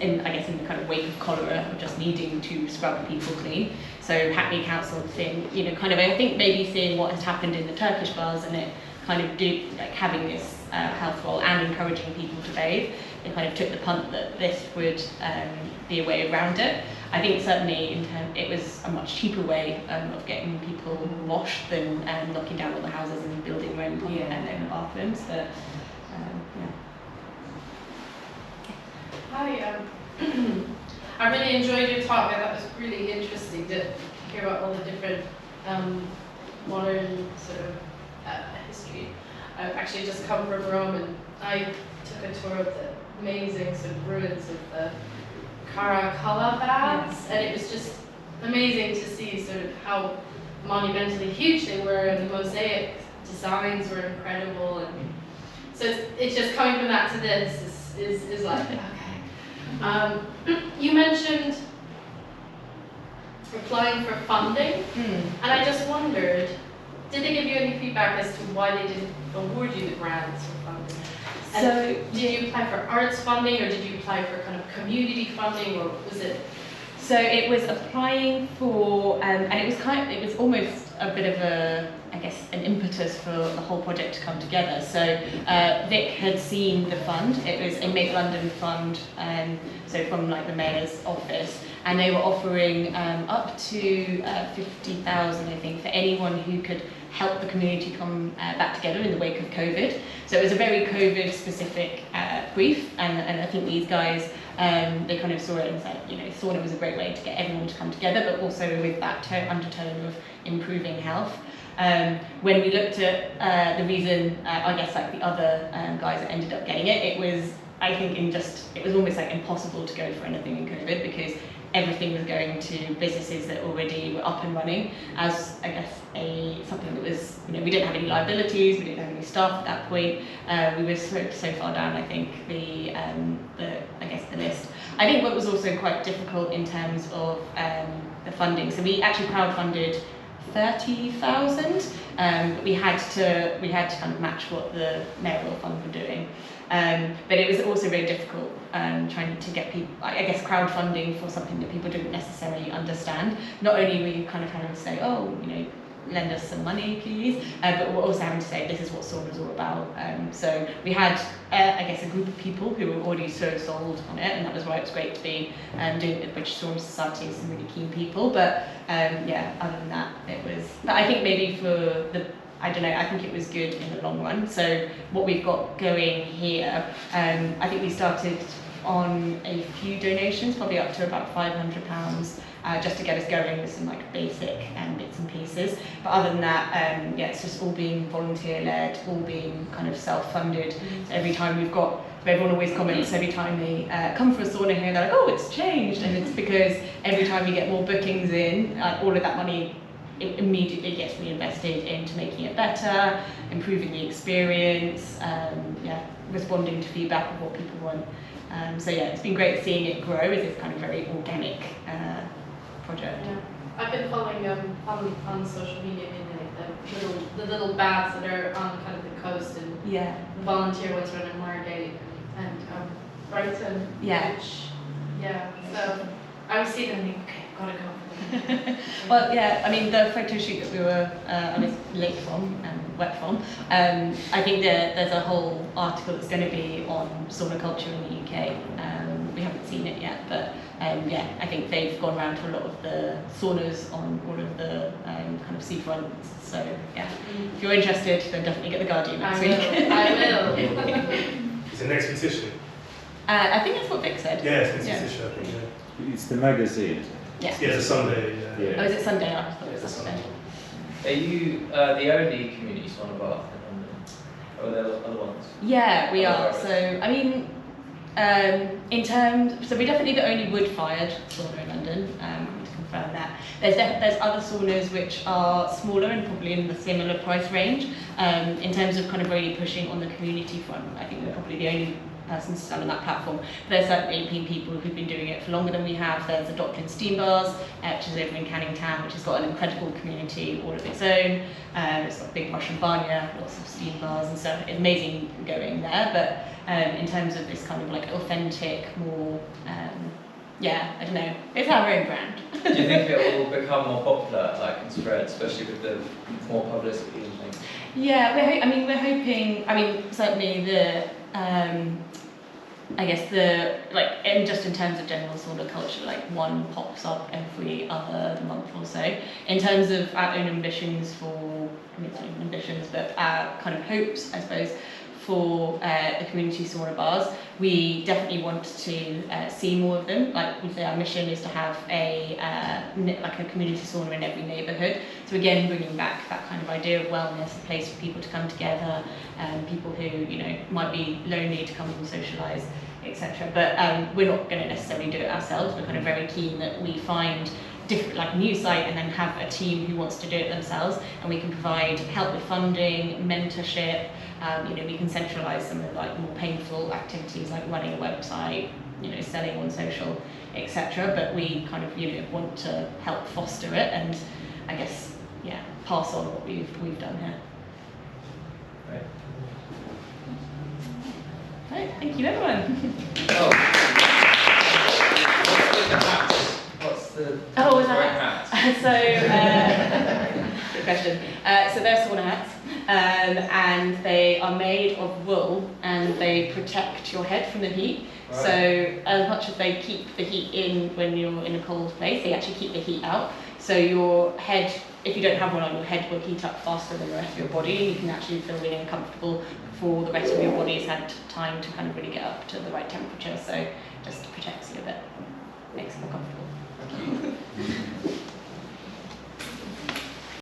in the kind of wake of cholera, of just needing to scrub people clean. So Hackney Council thing, I think maybe seeing what has happened in the Turkish bars and it kind of having this health role and encouraging people to bathe, they kind of took the punt that this would be a way around it. I think certainly it was a much cheaper way of getting people washed than knocking down all the houses and building their own bathrooms. But Hi, I really enjoyed your talk. I thought it was really interesting to hear about all the different modern sort of history. I've actually just come from Rome, and I took a tour of the amazing sort of ruins of the Caracalla Baths, and it was just amazing to see sort of how monumentally huge they were, and the mosaic designs were incredible. And so it's just coming from that to this is like, okay. You mentioned applying for funding, and I just wondered, did they give you any feedback as to why they didn't award you the grants for funding? And did you apply for arts funding, or did you apply for kind of community funding, or was it? So it was applying for, and it was almost a bit of an impetus for the whole project to come together. So Vic had seen the fund. It was a Make London fund, so from like the mayor's office, and they were offering up to 50,000, I think, for anyone who could help the community come back together in the wake of COVID. So it was a very COVID-specific brief, and I think these guys, they kind of saw it and said, sauna was a great way to get everyone to come together, but also with that undertone of improving health. When we looked at the reason, I guess like the other guys that ended up getting it, it was, I think, it was almost like impossible to go for anything in COVID, because everything was going to businesses that already were up and running as, I guess, something that was, we didn't have any liabilities, we didn't have any staff at that point. We were so far down, I think, the list. I think what was also quite difficult in terms of the funding, so we actually crowdfunded 30,000. We had to kind of match what the mayoral fund were doing. But it was also very difficult trying to get people, I guess, crowdfunding for something that people didn't necessarily understand. Not only were you kind of having to say, oh, you know, lend us some money, please, but we're also having to say this is what sauna's all about. So we had, I guess, a group of people who were already so sold on it, and that was why it was great to be doing it with the British Sauna Society with some really keen people. But yeah, other than that, it was. But I think maybe for the, I don't know, I think it was good in the long run. So what we've got going here, I think we started on a few donations, probably up to about £500. Just to get us going with some like basic bits and pieces. But other than that, yeah, it's just all being volunteer-led, all being kind of self-funded. So every time we've got, everyone always comments every time they come for a sauna here, they're like, oh, it's changed. And it's because every time we get more bookings in, all of that money immediately gets reinvested into making it better, improving the experience, yeah, responding to feedback of what people want. So yeah, it's been great seeing it grow as this kind of very organic project. Yeah. I've been following on social media, like the little baths that are on kind of the coast, and yeah, the volunteer ones running Margate and Brighton. Yeah. Which, yeah. So I was seeing them and think, okay, gotta go. Well, yeah, I mean, the photo shoot that we were, I was late from, wet from, I think there's a whole article that's going to be on sauna culture in the UK. We haven't seen it yet, but yeah, I think they've gone around to a lot of the saunas on all of the kind of seafronts. So yeah, if you're interested, then definitely get the Guardian next week. I will. It's an expedition. I think that's what Vic said. Yeah, it's an expedition, I think, yeah. It's the magazine. Yeah. Yeah, it's a Sunday, yeah. Oh, is it Sunday? I thought it was It's a Saturday. Are you the only community sauna bath in London? Or are there other ones? Yeah, we are. So, I mean, in terms, so we're definitely the only wood-fired sauna in London. To confirm that. There's other saunas which are smaller and probably in the similar price range. In terms of kind of really pushing on the community front, I think we're probably the only person to stand on that platform. There's certainly been people who've been doing it for longer than we have. There's the Dockland Steam Bars, which is over in Canning Town, which has got an incredible community all of its own. It's got a big Russian barnyard, lots of steam bars and stuff. It's amazing going there, but in terms of this kind of like authentic, more, yeah, I don't know, it's our own brand. Do you think it will become more popular, like, and spread, especially with the more publicity and things? Yeah, we're hoping, I mean, certainly the, I guess the, like, and just in terms of general sauna culture, like one pops up every other month or so. In terms of our own ambitions for, I mean, it's not even ambitions, but our kind of hopes, I suppose, for the community sauna bars, we definitely want to see more of them. Like we say, our mission is to have a like a community sauna in every neighbourhood. So again, bringing back that kind of idea of wellness, a place for people to come together, people who might be lonely to come and socialise, etc. But we're not going to necessarily do it ourselves. We're kind of very keen that we find different, like a new site, and then have a team who wants to do it themselves, and we can provide help with funding, mentorship. We can centralise some of the like more painful activities like running a website, selling on social, etc. But we kind of want to help foster it, and I guess pass on what we've done here. Right. Right, thank you everyone. Oh. What's the hat? So, good question. So they're sauna hats, and they are made of wool, and they protect your head from the heat. Right. So as much as they keep the heat in when you're in a cold place, they actually keep the heat out. So your head, if you don't have one on, your head will heat up faster than the rest of your body, and you can actually feel really uncomfortable before the rest of your body's had time to kind of really get up to the right temperature. So just protects you a bit, makes it more comfortable. Thank you.